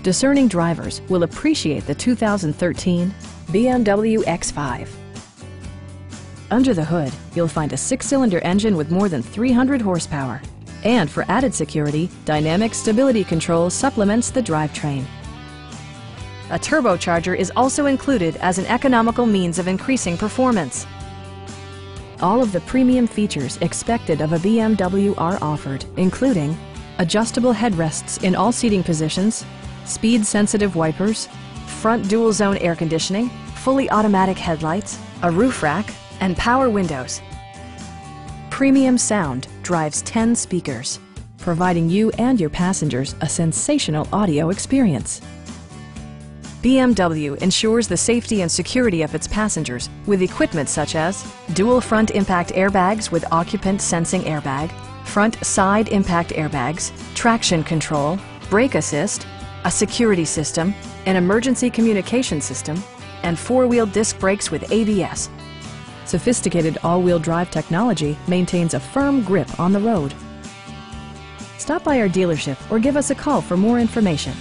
Discerning drivers will appreciate the 2013 BMW X5. Under the hood, you'll find a 6-cylinder engine with more than 300 horsepower. And for added security, Dynamic Stability Control supplements the drivetrain. A turbocharger is also included as an economical means of increasing performance. All of the premium features expected of a BMW are offered, including adjustable headrests in all seating positions, speed-sensitive wipers, front dual-zone air conditioning, fully automatic headlights, a roof rack, and power windows. Premium sound drives 10 speakers, providing you and your passengers a sensational audio experience. BMW ensures the safety and security of its passengers with equipment such as dual front impact airbags with occupant sensing airbag, front side impact airbags, traction control, brake assist, a security system, an emergency communication system, and 4-wheel disc brakes with ABS. Sophisticated all-wheel drive technology maintains a firm grip on the road. Stop by our dealership or give us a call for more information.